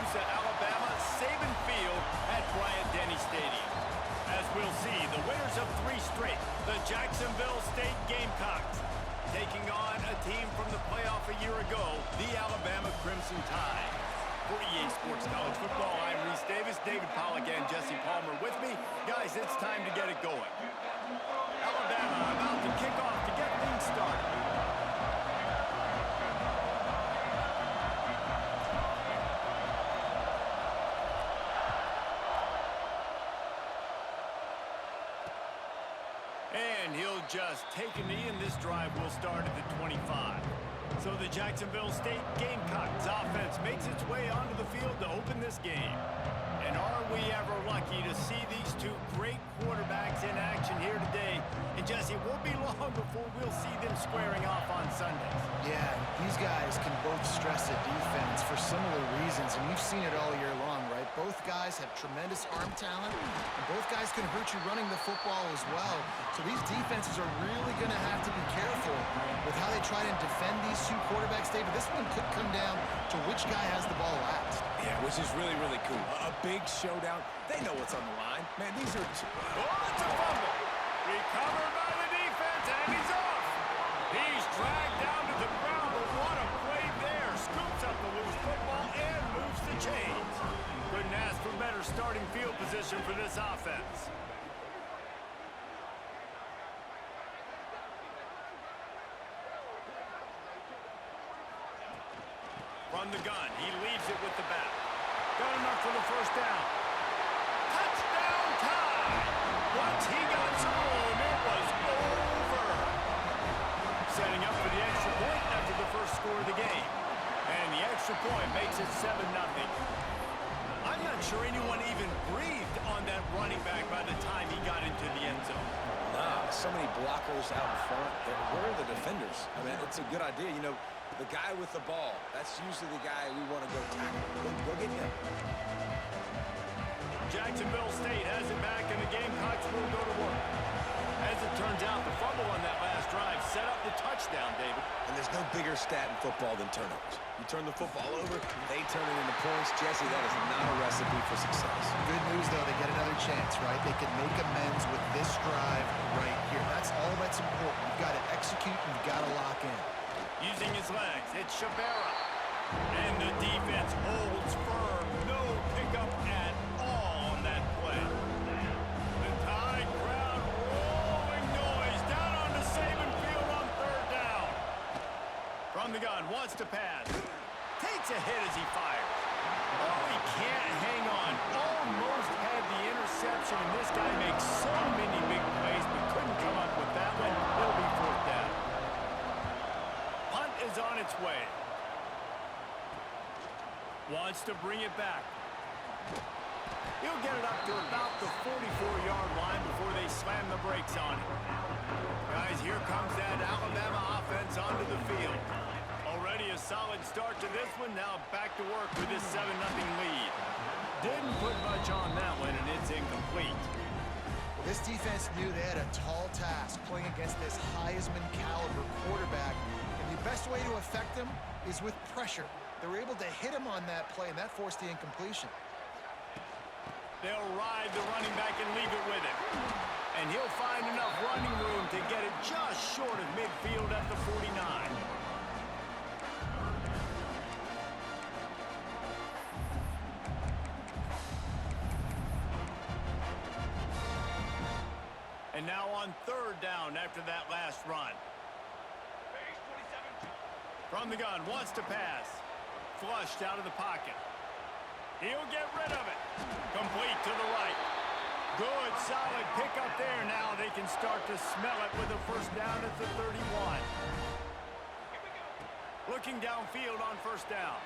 moves to Alabama Saban Field at Bryant-Denny Stadium. As we'll see, the winners of 3 straight, the Jacksonville State Gamecocks, taking on a team from the playoff a year ago, the Alabama Crimson Tide. For EA Sports College Football, I'm Reese Davis, David Pollack, and Jesse Palmer with me. Guys, it's time to get it going. Alabama about to kick off to get things started. And he'll just take a knee, and this drive will start at the 25. So the Jacksonville State Gamecocks offense makes its way onto the field to open this game. And are we ever lucky to see these 2 great quarterbacks in action here today? And Jesse, it won't be long before we'll see them squaring off on Sundays. Yeah, these guys can both stress a defense for similar reasons, and we've seen it all year long, right? Both guys have tremendous arm talent, and both guys can hurt you running the football as well. So these defenses are really going to have to be careful with how they try to defend these 2 quarterbacks, David. This one could come down to which guy has the ball last. Yeah, which is really, really cool. A big showdown. They know what's on the line. Man, these are... Oh, it's a fumble. Recovered by the defense, and he's off. He's dragged down to the ground, but what a play there. Scoops up the loose football and moves the chains. Couldn't ask for better starting field position for this offense. From the gun, he leaves it with the back. Got enough for the first down. Touchdown time! Once he got home, it was over. Setting up for the extra point after the first score of the game. And the extra point makes it 7-0. I'm not sure anyone even breathed on that running back by the time he got into the end zone. Nah, so many blockers out in front. Where are the defenders? I mean, it's a good idea. You know, the guy with the ball, that's usually the guy we want to go tackle. Go get him. Jacksonville State has it back, and the Gamecocks will go to work. As it turns out, the fumble on that last drive set up the touchdown, David. And there's no bigger stat in football than turnovers. You turn the football over, they turn it into points. Jesse, that is not a recipe for success. Good news, though, they get another chance, right? They can make amends with this drive right here. That's all that's important. You've got to execute, and you've got to lock in. Using his legs, it's Shabara. And the defense holds firm. No pickup at all on that play. The Tide crowd rolling noise down onto Saban Field on 3rd down. From the gun, wants to pass. Takes a hit as he fires. Oh, he can't hang on. Almost had the interception, and this guy makes so many big plays, but couldn't come up with that one. It'll be 4th down. Punt is on its way. Wants to bring it back. He'll get it up to about the 44-yard line before they slam the brakes on it. Guys, here comes that Alabama offense onto the field. Already a solid start to this one. Now back to work with this 7-0 lead. Didn't put much on that one, and it's incomplete. Well, this defense knew they had a tall task playing against this Heisman caliber quarterback. And the best way to affect him is with pressure. They were able to hit him on that play, and that forced the incompletion. They'll ride the running back and leave it with him. And he'll find enough running room to get it just short of midfield at the 49. And now on 3rd down after that last run. From the gun, wants to pass. Flushed out of the pocket. He'll get rid of it. Complete to the right. Good, solid pickup there. Now they can start to smell it with a first down at the 31. Looking downfield on 1st down.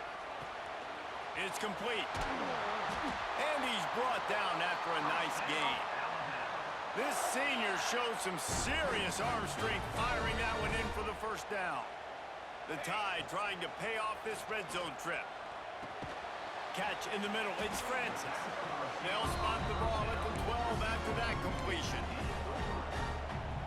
It's complete. And he's brought down after a nice gain. This senior showed some serious arm strength firing that one in for the 1st down. The Tide trying to pay off this red zone trip. Catch in the middle. It's Francis. They'll spot the ball at the 12 after that completion.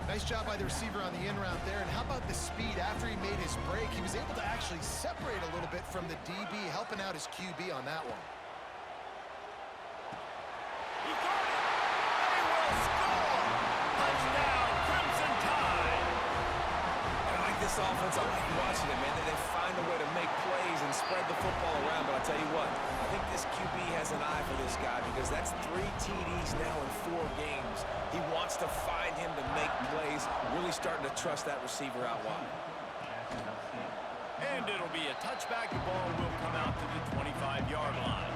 Nice job by the receiver on the in route there. And how about the speed after he made his break? He was able to actually separate a little bit from the DB, helping out his QB on that one. this offense, I like watching it, man. They find a way to make plays and spread the football around. But I'll tell you what, I think this QB has an eye for this guy because that's 3 TDs now in 4 games. He wants to find him to make plays, really starting to trust that receiver out wide. And it'll be a touchback. The ball will come out to the 25-yard line.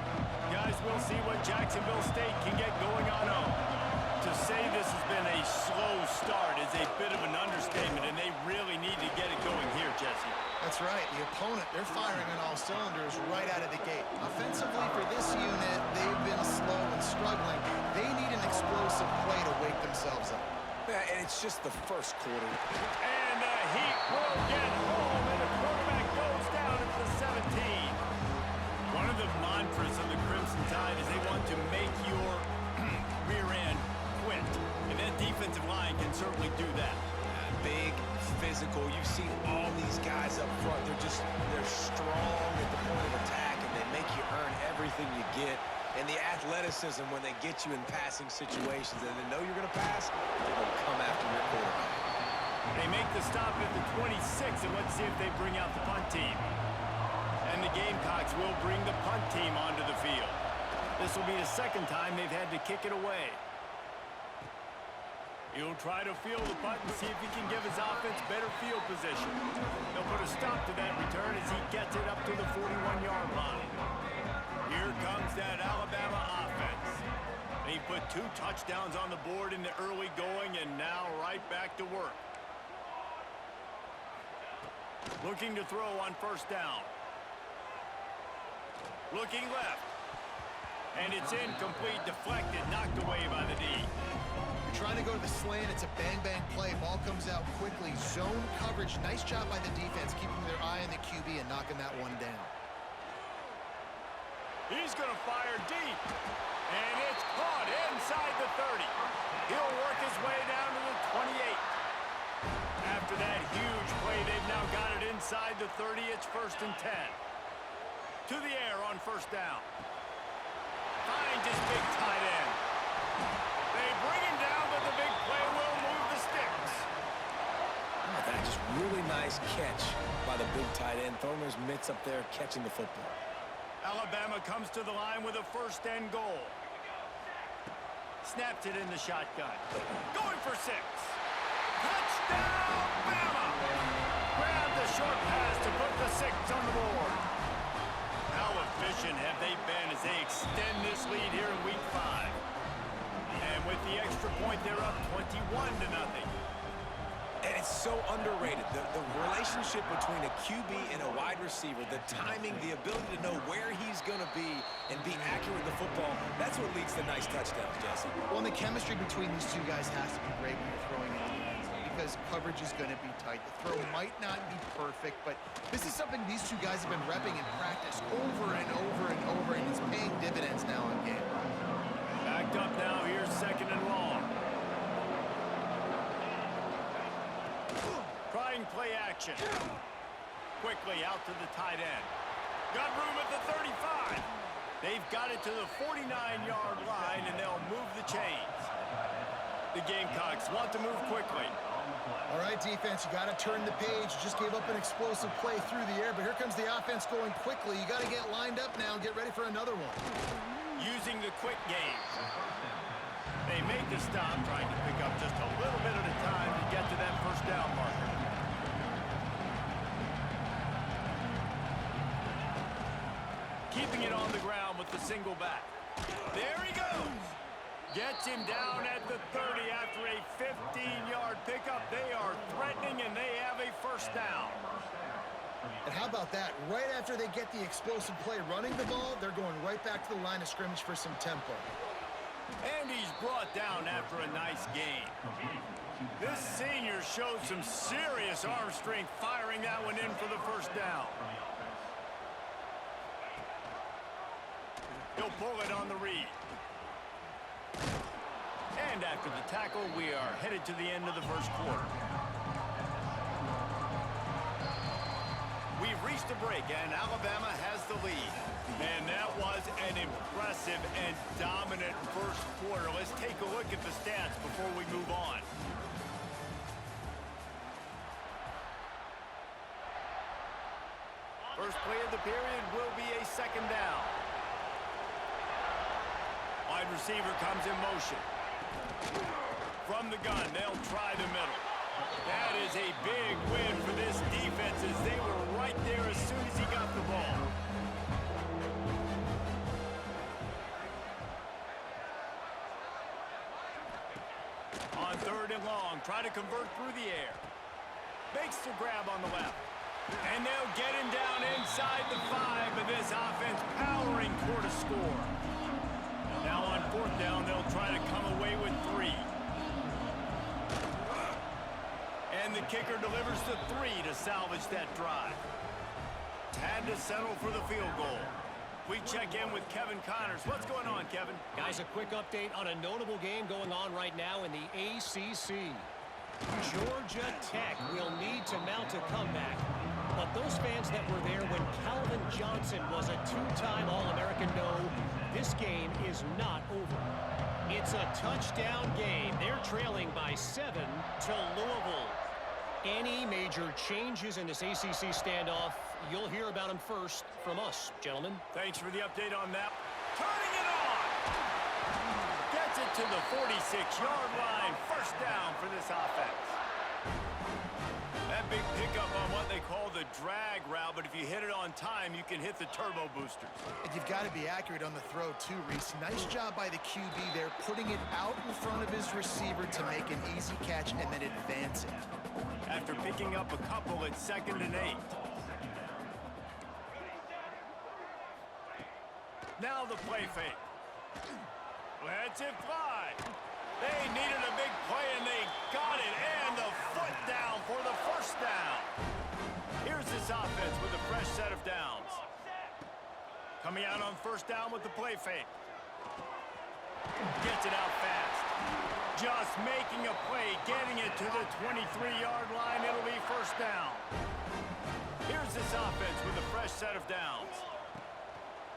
Guys, we'll see what Jacksonville State can get going on home. To say this has been a slow start is a bit of an understatement, and they really need to get it going here, Jesse. That's right. The opponent, they're firing on all cylinders right out of the gate. Offensively for this unit, they've been slow and struggling. They need an explosive play to wake themselves up. Yeah, and it's just the first quarter. And the Heat will get home, and the quarterback goes down at the 17. One of the mantras of the Crimson Tide is they want to make your rear end quit. And that defensive line can certainly do that. Big, physical. You've seen all these guys up front. They're strong at the point of attack, and they make you earn everything you get. And the athleticism when they get you in passing situations and they know you're going to pass, they're going to come after your quarterback. They make the stop at the 26, and let's see if they bring out the punt team. And the Gamecocks will bring the punt team onto the field. This will be the second time they've had to kick it away. He'll try to field the punt and see if he can give his offense better field position. They'll put a stop to that return as he gets it up to the 41-yard line. Here comes that Alabama offense. They put 2 touchdowns on the board in the early going, and now right back to work. Looking to throw on first down. Looking left. And it's incomplete, deflected, knocked away by the D. Trying to go to the slant. It's a bang-bang play. Ball comes out quickly. Zone coverage. Nice job by the defense, keeping their eye on the QB and knocking that one down. He's going to fire deep. And it's caught inside the 30. He'll work his way down to the 28. After that huge play, they've now got it inside the 30. It's 1st and 10. To the air on first down. Finds his big tight end. They bring him down, but the big play will move the sticks. Oh, that just really nice catch by the big tight end. Throwing his mitts up there, catching the football. Alabama comes to the line with a 1st and goal. Snaps it in the shotgun. Going for 6. Touchdown, Bama! Grab the short pass to put the 6 on the board. How efficient have they been as they extend this lead here in Week 5? And with the extra point, they're up 21-0. And it's so underrated. The relationship between a QB and a wide receiver, the timing, the ability to know where he's going to be and be accurate with the football, that's what leads to nice touchdowns, Jesse. Well, and the chemistry between these two guys has to be great when you're throwing it in the end zone because coverage is going to be tight. The throw might not be perfect, but this is something these two guys have been repping in practice over and over and over, and it's paying dividends now in game. Backed up now, here's 2nd and long. Trying play action. Quickly out to the tight end. Got room at the 35. They've got it to the 49-yard line, and they'll move the chains. The Gamecocks want to move quickly. All right, defense, you got to turn the page. You just gave up an explosive play through the air, but here comes the offense going quickly. You got to get lined up now and get ready for another one. Using the quick game. They make the stop, trying to pick up just a little bit at a time to get to that first down marker. Keeping it on the ground with the single back. There he goes. Gets him down at the 30 after a 15-yard pickup. They are threatening, and they have a first down. And how about that? Right after they get the explosive play running the ball, they're going right back to the line of scrimmage for some tempo. And he's brought down after a nice game. This senior showed some serious arm strength firing that one in for the first down. He'll pull it on the read. And after the tackle, we are headed to the end of the first quarter. We've reached a break, and Alabama has the lead. And that was an impressive and dominant first quarter. Let's take a look at the stats before we move on. First play of the period will be a second down. Wide receiver comes in motion. From the gun, they'll try the middle. That is a big win for this defense as they were right there as soon as he got the ball. On third and long, try to convert through the air. Makes the grab on the left. And they'll get him down inside the 5, but this offense powering toward a score. Now on fourth down, they'll try to come away with 3. And the kicker delivers the 3 to salvage that drive. Had to settle for the field goal. We check in with Kevin Connors. What's going on, Kevin? Guys, a quick update on a notable game going on right now in the ACC. Georgia Tech will need to mount a comeback, but those fans that were there when Calvin Johnson was a 2-time All-American know this game is not over. It's a touchdown game. They're trailing by 7 to Louisville. Any major changes in this ACC standoff, you'll hear about them first from us, gentlemen. Thanks for the update on that. Turning it on! Gets it to the 46-yard line. First down for this offense. That big pickup on what they call the drag route, but if you hit it on time, you can hit the turbo boosters. And you've got to be accurate on the throw, too, Reese. Nice job by the QB there, putting it out in front of his receiver to make an easy catch and then advance it. After picking up a couple, it's 2nd and 8. Now the play fake. Lets it fly. They needed a big play, and they got it. And the foot down for the first down. Here's this offense with a fresh set of downs. Coming out on first down with the play fake. Gets it out fast. Just making a play, getting it to the 23-yard line. It'll be first down. Here's this offense with a fresh set of downs.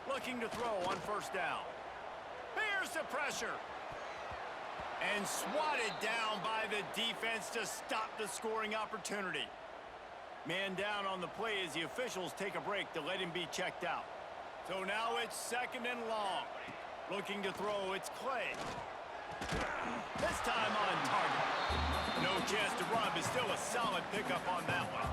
Looking to throw on first down. Here's the pressure. And swatted down by the defense to stop the scoring opportunity. Man down on the play as the officials take a break to let him be checked out. So now it's 2nd and long. Looking to throw, it's Clay. This time on target. No chance to run, but still a solid pickup on that one.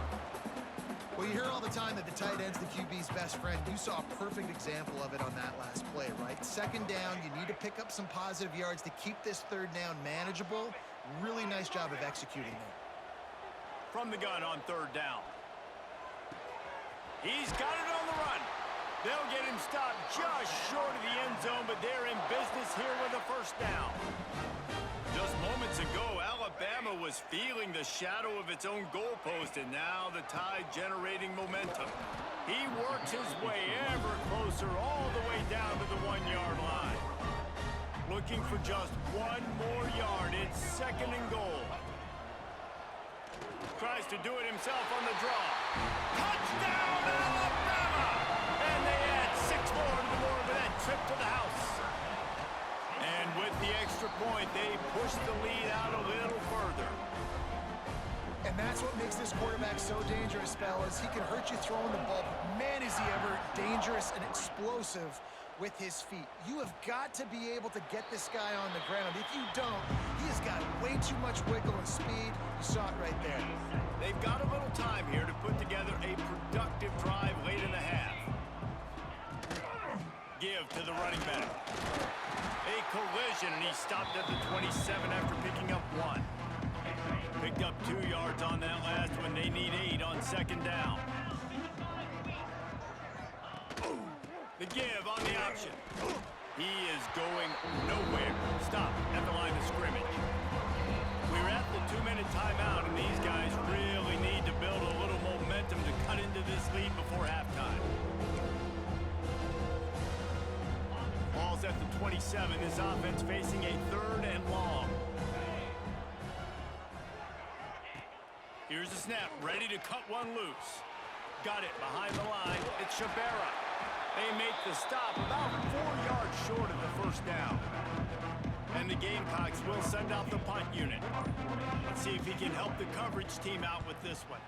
Well, you hear all the time that the tight end's the QB's best friend. You saw a perfect example of it on that last play, right? 2nd down, you need to pick up some positive yards to keep this 3rd down manageable. Really nice job of executing there. From the gun on 3rd down. He's got it on the run. They'll get him stopped just short of the end zone, but they're in business here with a first down. Just moments ago, Alabama was feeling the shadow of its own goalpost, and now the Tide generating momentum. He works his way ever closer all the way down to the 1-yard line. Looking for just 1 more yard. It's 2nd and goal. Tries to do it himself on the draw. Touchdown, Alabama! And they add 6 more to the board with that trip to the house. And with the extra point, they push the lead out a little further. And that's what makes this quarterback so dangerous, fellas. He can hurt you throwing the ball, but man, is he ever dangerous and explosive with his feet. You have got to be able to get this guy on the ground. If you don't, he has got way too much wiggle and speed. You saw it right there. They've got a little time here to put together a productive drive late in the half. Give to the running back. A collision, and he stopped at the 27 after picking up 1. Picked up 2 yards on that last one. They need 8 on 2nd down. The give on the option. He is going nowhere. Stop at the line of scrimmage. We're at the 2-minute timeout, and these guys really need to build a little momentum to cut into this lead before halftime. Ball's at the 27. This offense facing a 3rd and long. Here's the snap, ready to cut one loose. Got it behind the line. It's Shabera. They make the stop about 4 yards short of the first down. And the Gamecocks will send out the punt unit. Let's see if he can help the coverage team out with this one.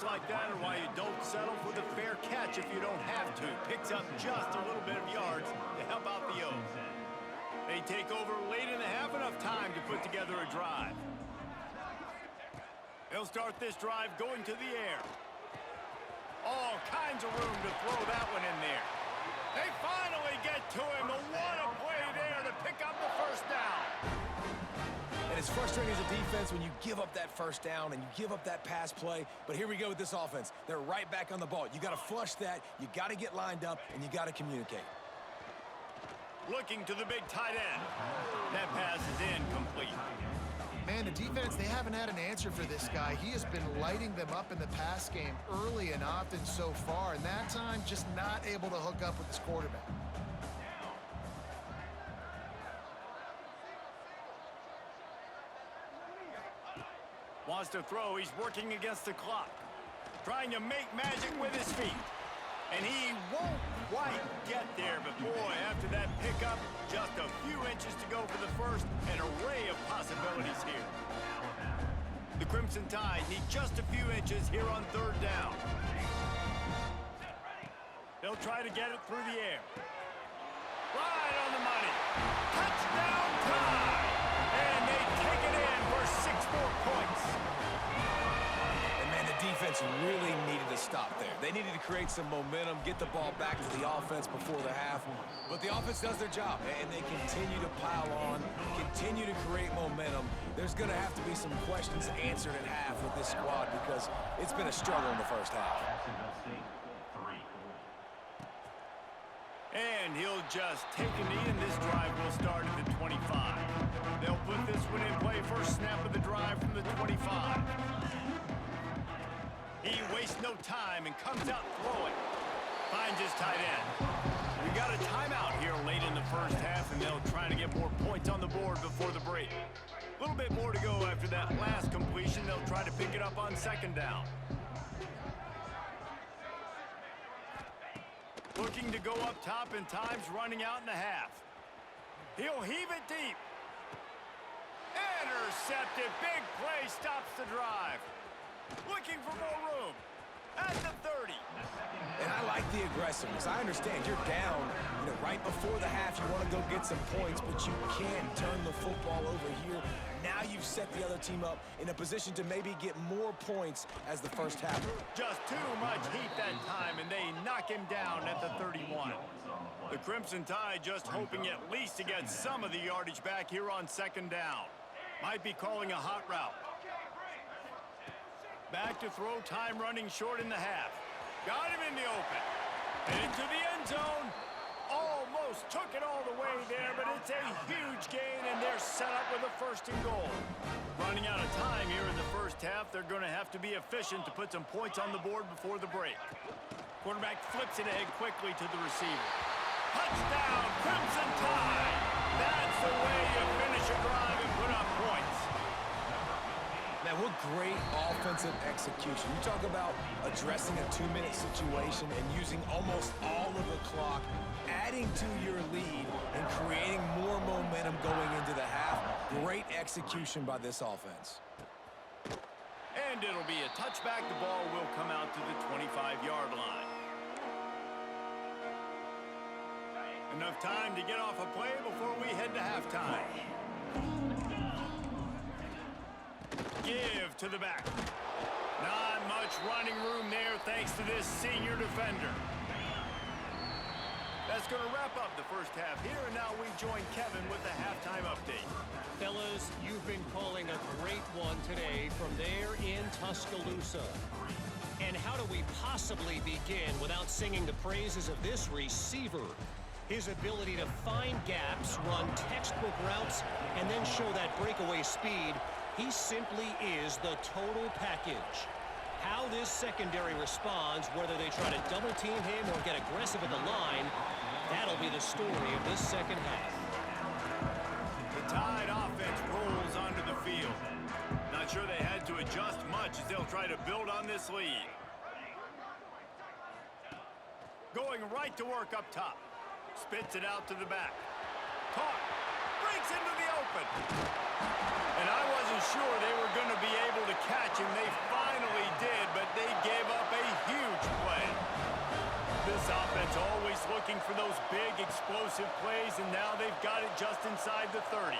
Moves like that are why you don't settle for the fair catch if you don't have to. Picks up just a little bit of yards to help out the O's. They take over late and have enough time to put together a drive. They'll start this drive going to the air. All kinds of room to throw that one in there. They finally get to him. What a play there to pick up the first down. And it's frustrating as a defense when you give up that first down and you give up that pass play. But here we go with this offense. They're right back on the ball. You got to flush that. You got to get lined up, and you got to communicate. Looking to the big tight end. That pass is incomplete. Man, the defense, they haven't had an answer for this guy. He has been lighting them up in the pass game early and often so far, and that time just not able to hook up with his quarterback. Wants to throw. He's working against the clock. Trying to make magic with his feet. And he won't quite get there, but boy, after that pickup, just a few inches to go for the first. An array of possibilities here. The Crimson Tide need just a few inches here on third down. They'll try to get it through the air. Right on the money. Touchdown Tide! And they take it in for 6 more points. Defense really needed to stop there. They needed to create some momentum, get the ball back to the offense before the half. But the offense does their job, and they continue to pile on, continue to create momentum. There's going to have to be some questions answered at half with this squad because it's been a struggle in the first half. And he'll just take a knee, and this drive will start at the 25. They'll put this one in play first snap of the drive from the 25. He wastes no time and comes out throwing. Finds his tight end. We got a timeout here late in the first half, and they'll try to get more points on the board before the break. A little bit more to go after that last completion. They'll try to pick it up on second down. Looking to go up top, and time's running out in the half. He'll heave it deep. Intercepted. Big play stops the drive. Looking for more room at the 30. And I like the aggressiveness. I understand you're down, right before the half. You want to go get some points, but you can't turn the football over here. Now you've set the other team up in a position to maybe get more points as the first half. Just too much heat that time, and they knock him down at the 31. The Crimson Tide just hoping at least to get some of the yardage back here on second down. Might be calling a hot route. Back to throw, time running short in the half. Got him in the open. Into the end zone. Almost took it all the way there, but it's a huge gain, and they're set up with a first and goal. Running out of time here in the first half. They're going to have to be efficient to put some points on the board before the break. Quarterback flips it ahead quickly to the receiver. Touchdown, Crimson Tide. That's the way you finish a drive and put up points. Man, what great offensive execution. You talk about addressing a 2-minute situation and using almost all of the clock, adding to your lead and creating more momentum going into the half. Great execution by this offense. And it'll be a touchback. The ball will come out to the 25-yard line. Enough time to get off a play before we head to halftime. Give to the back. Not much running room there thanks to this senior defender. That's going to wrap up the first half here, and now we join Kevin with the halftime update. Fellas, you've been calling a great one today from there in Tuscaloosa. And how do we possibly begin without singing the praises of this receiver? His ability to find gaps, run textbook routes, and then show that breakaway speed. He simply is the total package. How this secondary responds, whether they try to double-team him or get aggressive at the line, that'll be the story of this second half. The Tide offense rolls onto the field. Not sure they had to adjust much as they'll try to build on this lead. Going right to work up top. Spits it out to the back. Caught. breaks into the open. And I wasn't sure they were going to be able to catch him. They finally did, but they gave up a huge play. This offense always looking for those big, explosive plays, and now they've got it just inside the 30.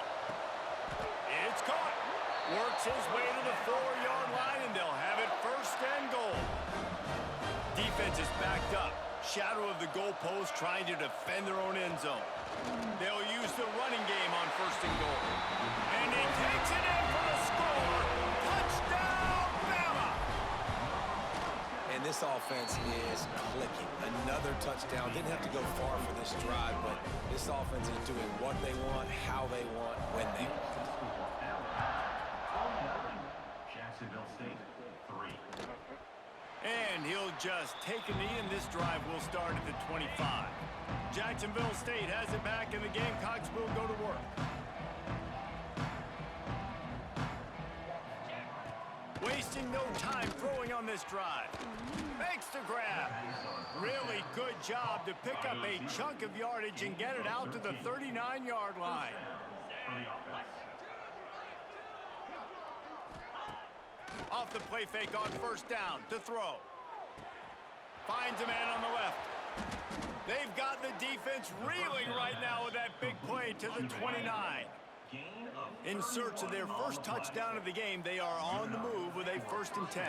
It's caught. Works his way to the 4-yard line, and they'll have it first and goal. Defense is backed up. Shadow of the goalpost trying to defend their own end zone. They'll use the running game on first and goal. And he takes it in for the score. Touchdown, Bama! And this offense is clicking. Another touchdown. Didn't have to go far for this drive, but this offense is doing what they want, how they want, when they want. Jacksonville State, 3. And he'll just take a knee, and this drive will start at the 25. Jacksonville State has it back, and the Gamecocks will go to work. Wasting no time throwing on this drive. Makes the grab. Really good job to pick up a chunk of yardage and get it out to the 39-yard line. Off the play fake on first down to throw. Finds a man on the left. They've got the defense reeling right now with that big play to the 29. In search of their first touchdown of the game, they are on the move with a 1st and 10.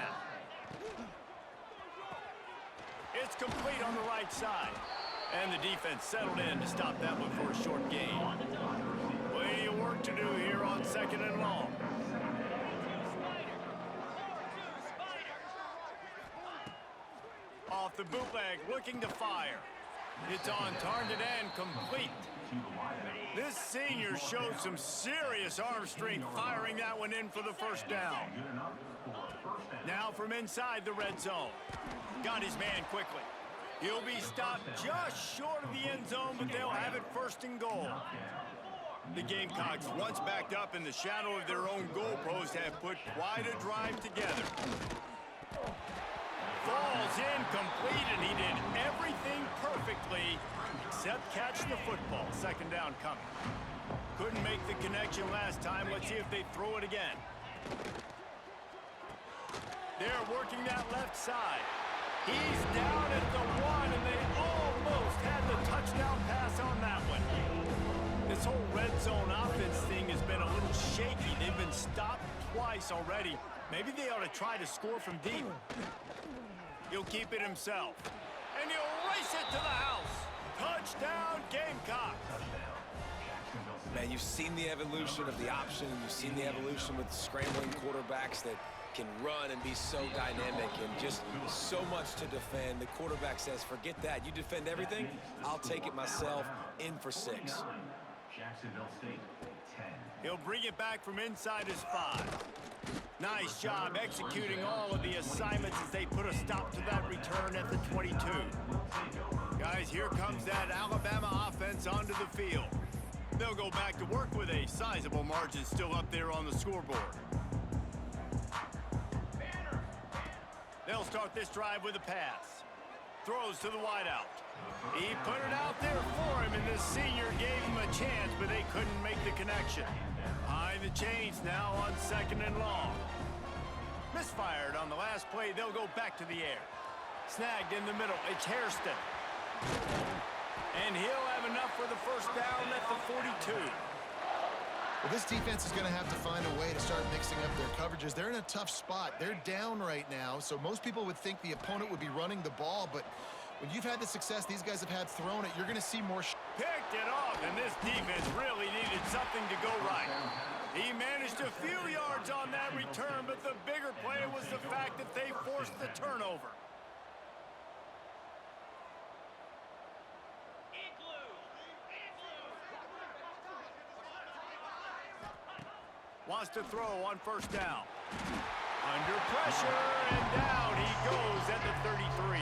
It's complete on the right side. And the defense settled in to stop that one for a short gain. Plenty of work to do here on 2nd and long. Off the bootleg, looking to fire. It's on target and complete. This senior showed some serious arm strength firing that one in for the first down. Now from inside the red zone. Got his man quickly. He'll be stopped just short of the end zone, but they'll have it 1st and goal. The Gamecocks, once backed up in the shadow of their own goalpost, have put quite a drive together. Falls incomplete, and he did everything perfectly except catch the football. 2nd down coming. Couldn't make the connection last time. Let's see if they throw it again. They're working that left side. He's down at the 1, and they almost had the touchdown pass on that one. This whole red zone offense thing has been a little shaky. They've been stopped twice already. Maybe they ought to try to score from deep. He'll keep it himself. And he'll race it to the house. Touchdown, Gamecock. Man, you've seen the evolution of the option. You've seen the evolution with scrambling quarterbacks that can run and be so dynamic and just so much to defend. The quarterback says, forget that. You defend everything, I'll take it myself. In for 6. Jacksonville State, 10. He'll bring it back from inside his 5. Nice job executing all of the assignments as they put a stop to that return at the 22. Guys, here comes that Alabama offense onto the field. They'll go back to work with a sizable margin still up there on the scoreboard. They'll start this drive with a pass. Throws to the wideout. He put it out there for him, and the senior gave him a chance, but they couldn't make the connection. Behind the chains now on 2nd and long. Misfired on the last play. They'll go back to the air. Snagged in the middle. It's Hairston. And he'll have enough for the first down at the 42. Well, this defense is going to have to find a way to start mixing up their coverages. They're in a tough spot. They're down right now, so most people would think the opponent would be running the ball, but when you've had the success these guys have had throwing it, you're going to see more. Picked it off, and this defense really needed something to go right. He managed a few yards on that return, but the bigger play was the fact that they forced the turnover. Wants to throw on first down. Under pressure, and down he goes at the 33.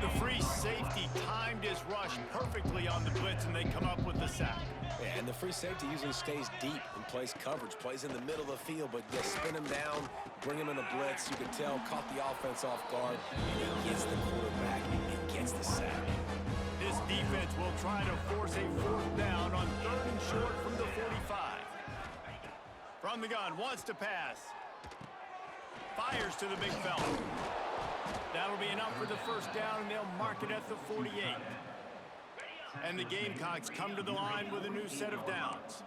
The free safety timed his rush perfectly on the blitz, and they come up with the sack. Yeah, and the free safety usually stays deep and plays coverage, plays in the middle of the field, but they spin him down, bring him in a blitz. You can tell, caught the offense off guard, and he gets the quarterback and gets the sack. This This defense will try to force a fourth down on 3rd and short from the 45. From the gun, wants to pass. Fires to the big fella. That'll be enough for the first down, and they'll mark it at the 48. And the Gamecocks come to the line with a new set of downs.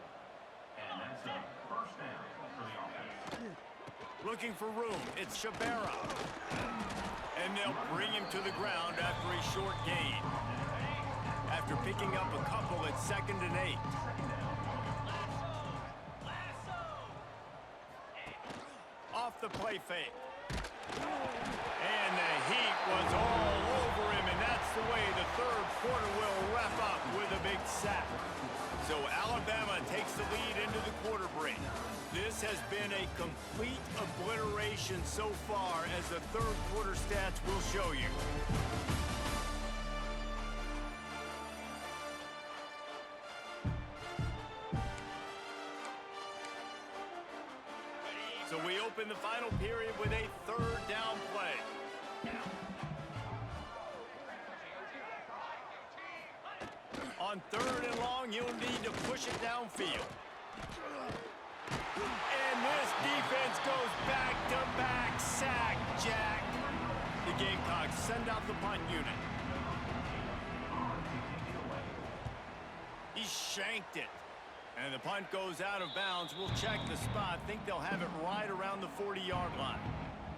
And that's a first down for the offense. Looking for room, it's Shabera. And they'll bring him to the ground after a short gain. After picking up a couple at 2nd and 8. Off the play fake. And the heat was all over him, and that's the way the 3rd quarter will wrap up with a big sack. So Alabama takes the lead into the quarter break. This has been a complete obliteration so far, as the 3rd quarter stats will show you. So we open the final period with a 3rd down play. On 3rd and long, you'll need to push it downfield. And this defense goes back-to-back sack, Jack. The Gamecocks send out the punt unit. He shanked it. And the punt goes out of bounds. We'll check the spot. Think they'll have it right around the 40-yard line.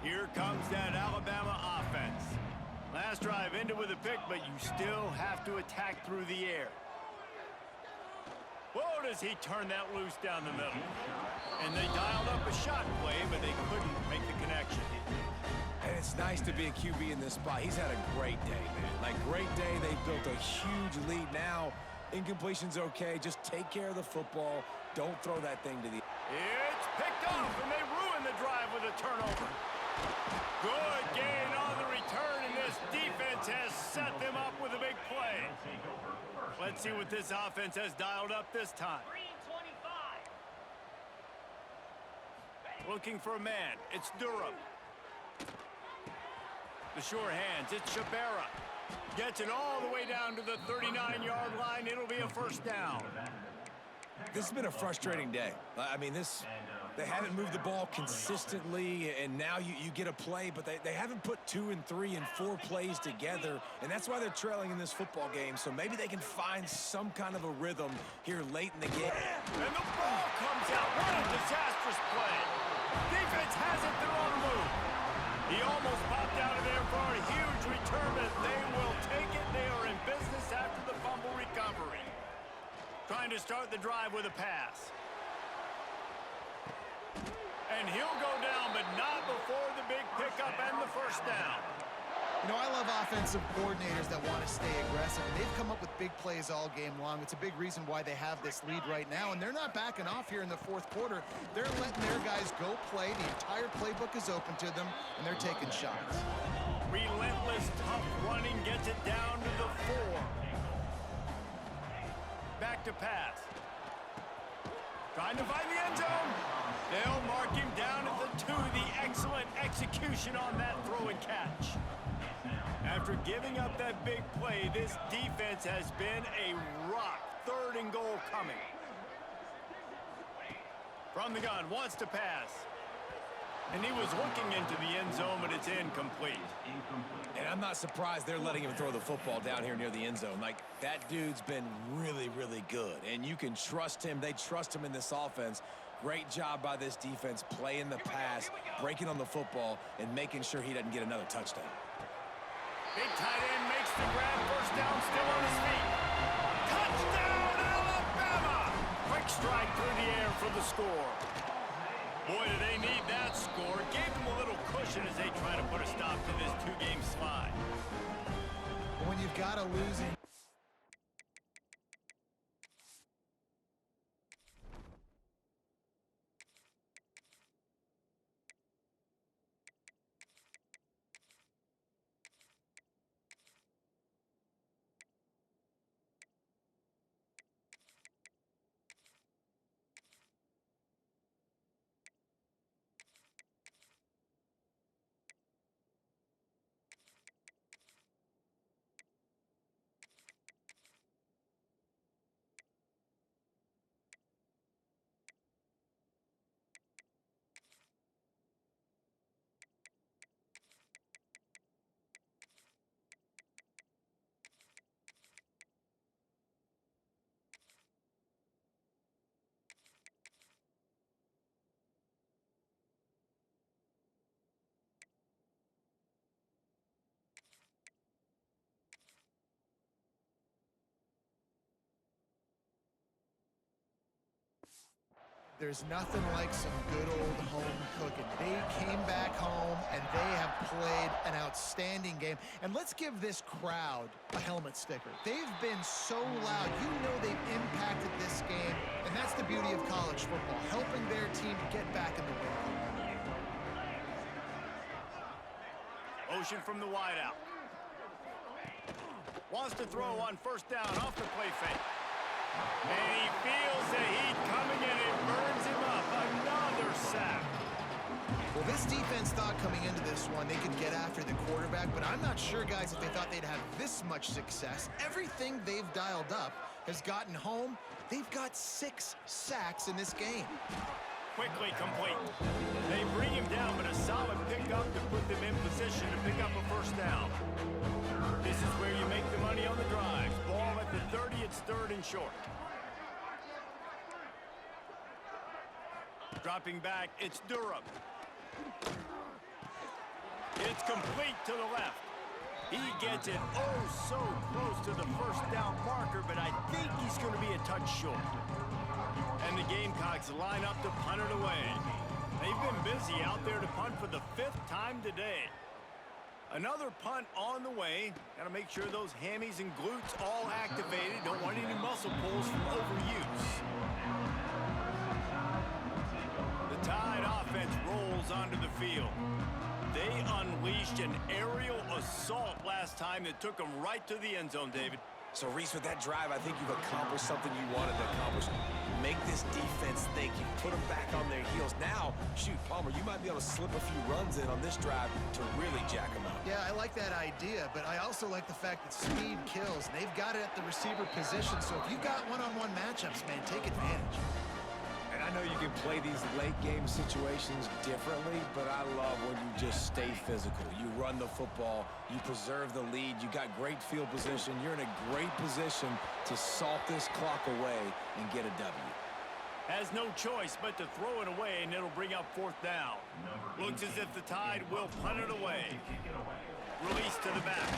Here comes that Alabama offense. Last drive ended with a pick, but you still have to attack through the air. Whoa, does he turn that loose down the middle. And they dialed up a shot play, but they couldn't make the connection. And it's nice to be a QB in this spot. He's had a great day, man. Like, great day. They built a huge lead. Now, incompletion's okay. Just take care of the football. Don't throw that thing to the... It's picked off, and they ruin the drive with a turnover. Good gain on the return, and this defense has set them up with a big play. Let's see what this offense has dialed up this time. Looking for a man. It's Durham. The sure hands. It's Shabera. Gets it all the way down to the 39-yard line. It'll be a first down. This has been a frustrating day. I mean, they haven't moved the ball consistently, and now you get a play, but they haven't put 2 and 3 and 4 plays together, and that's why they're trailing in this football game. So maybe they can find some kind of a rhythm here late in the game. And the ball comes out. What a disastrous play. Defense has it. They're on the move. He almost popped out of there for a huge return, but they will take it. They are in business after the fumble recovery. Trying to start the drive with a pass. And he'll go down, but not before the big pickup and the first down. You know, I love offensive coordinators that want to stay aggressive, and they've come up with big plays all game long. It's a big reason why they have this lead right now, and they're not backing off here in the 4th quarter. They're letting their guys go play. The entire playbook is open to them, and they're taking shots. Relentless, tough running gets it down to the 4. Back to pass. Trying to find the end zone. They'll mark him down at the 2. The excellent execution on that throw and catch. After giving up that big play, this defense has been a rock. 3rd and goal coming. From the gun, wants to pass. And he was looking into the end zone, but it's incomplete. And I'm not surprised they're letting him throw the football down here near the end zone. Like, that dude's been really, really good. And you can trust him. They trust him in this offense. Great job by this defense playing the pass, breaking on the football, and making sure he doesn't get another touchdown. Big tight end makes the grab. First down, still on his feet. Touchdown, Alabama! Quick strike through the air for the score. Boy, do they need that score. Gave them a little cushion as they try to put a stop to this 2-game slide. When you've got a losing There's nothing like some good old home cooking. They came back home, and they have played an outstanding game. And let's give this crowd a helmet sticker. They've been so loud. You know they've impacted this game, and that's the beauty of college football, helping their team get back in the win column. Motion from the wideout. Wants to throw on first down off the play fake. And he feels the heat coming and it burns him up. Another sack. Well, this defense thought coming into this one they could get after the quarterback, but I'm not sure, guys, if they thought they'd have this much success. Everything they've dialed up has gotten home. They've got 6 sacks in this game. Quickly complete. They bring him down, but a solid pickup to put them in position to pick up a first down. This is where you make the money on the drives. Ball at the 30, it's 3rd and short. Dropping back, it's Durham. It's complete to the left. He gets it oh so close to the first down marker, but I think he's going to be a touch short. And the Gamecocks line up to punt it away. They've been busy out there to punt for the 5th time today. Another punt on the way. Got to make sure those hammies and glutes all activated. Don't want any muscle pulls from overuse. The Tide offense rolls onto the field. They unleashed an aerial assault last time that took them right to the end zone, David. So, Reese, with that drive, I think you've accomplished something you wanted to accomplish. Make this defense think. You put them back on their heels. Now, shoot, Palmer, you might be able to slip a few runs in on this drive to really jack them up. Yeah, I like that idea, but I also like the fact that speed kills. They've got it at the receiver position, so if you've got one-on-one matchups, man, take advantage. And I know you can play these late-game situations differently, but I love when you just stay physical. You run the football, you preserve the lead, you got great field position. You're in a great position to salt this clock away and get a W. Has no choice but to throw it away, and it'll bring up 4th down. Looks as if the Tide will punt it away. Release to the back.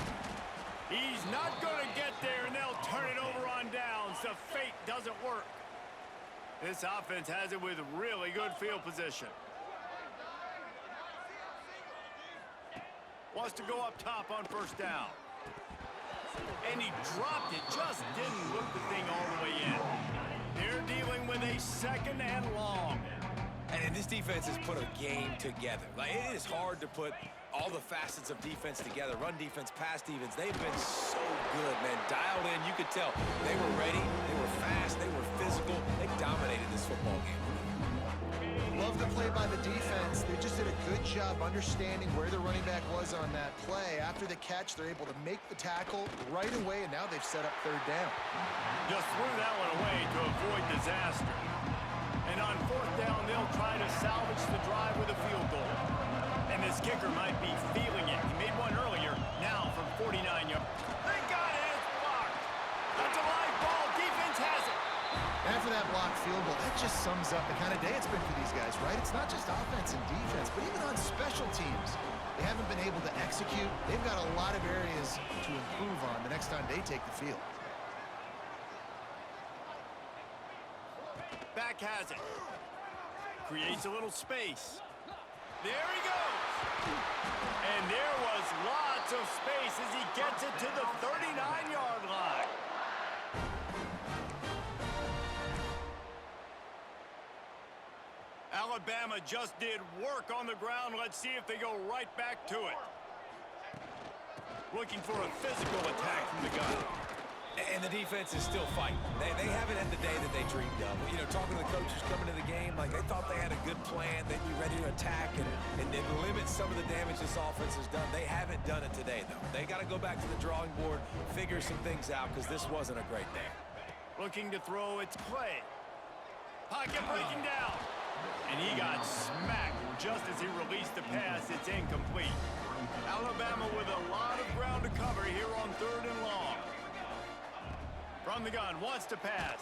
He's not going to get there, and they'll turn it over on downs. The fake doesn't work. This offense has it with really good field position. Wants to go up top on first down. And he dropped it, just didn't look the thing all the way in. They're dealing with a 2nd and long. And this defense has put a game together. Like, it is hard to put all the facets of defense together. Run defense, pass defense. They've been so good, man. Dialed in, you could tell. They were ready, they were fast, they were physical. They dominated this football game. Love the play by the defense. They just did a good job understanding where the running back was on that play. After the catch, they're able to make the tackle right away, and now they've set up 3rd down. Just threw that one away to avoid disaster. And on 4th down, they'll try to salvage the drive with a field goal. And this kicker might be feeling it. He made one earlier, now from 49 yards. They got it, it's blocked. That's a live ball, defense has it. After that blocked field goal, that just sums up the kind of day it's been for these guys, right? It's not just offense and defense, but even on special teams. They haven't been able to execute. They've got a lot of areas to improve on the next time they take the field. Back has it. Creates a little space. There he goes. And there was lots of space as he gets it to the 39-yard line. Alabama just did work on the ground. Let's see if they go right back to it. Looking for a physical attack from the gun. And the defense is still fighting. They haven't had the day that they dreamed of. You know, talking to the coaches coming to the game, like they thought they had a good plan, they'd be ready to attack and limit some of the damage this offense has done. They haven't done it today, though. They got to go back to the drawing board, figure some things out, because this wasn't a great day. Looking to throw, it's Clay. Pocket breaking down. And he got smacked just as he released the pass. It's incomplete. Alabama with a lot of ground to cover here on 3rd and long. From the gun, wants to pass.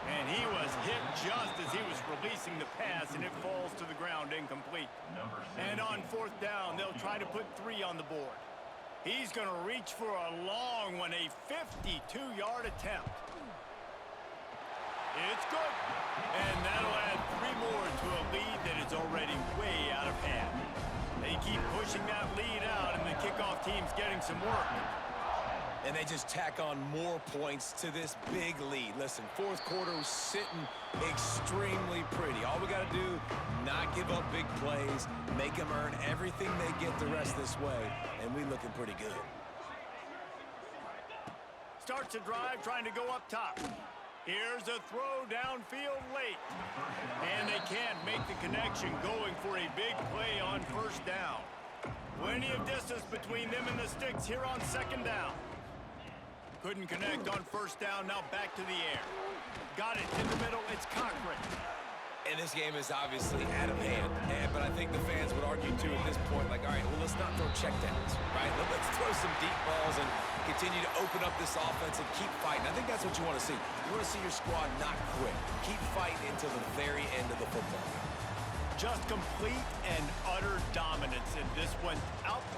And he was hit just as he was releasing the pass, and it falls to the ground incomplete. And on 4th down, they'll try to put 3 on the board. He's going to reach for a long one, a 52-yard attempt. It's good. And that'll add 3 more to a lead that is already way out of hand. They keep pushing that lead out, and the kickoff team's getting some work. And they just tack on more points to this big lead. Listen, fourth quarter was sitting extremely pretty. All we got to do, not give up big plays, make them earn everything they get the rest this way, and we looking pretty good. Starts a drive trying to go up top. Here's a throw downfield late. And they can't make the connection going for a big play on first down. Plenty of distance between them and the sticks here on second down. Couldn't connect on first down, now back to the air. Got it in the middle, it's Cochran. And this game is obviously out of hand. But I think the fans would argue, too, at this point, like, all right, well, let's not throw checkdowns, right? Let's throw some deep balls and continue to open up this offense and keep fighting. I think that's what you want to see. You want to see your squad not quit. Keep fighting until the very end of the football game. Just complete and utter dominance in this one. Outplayed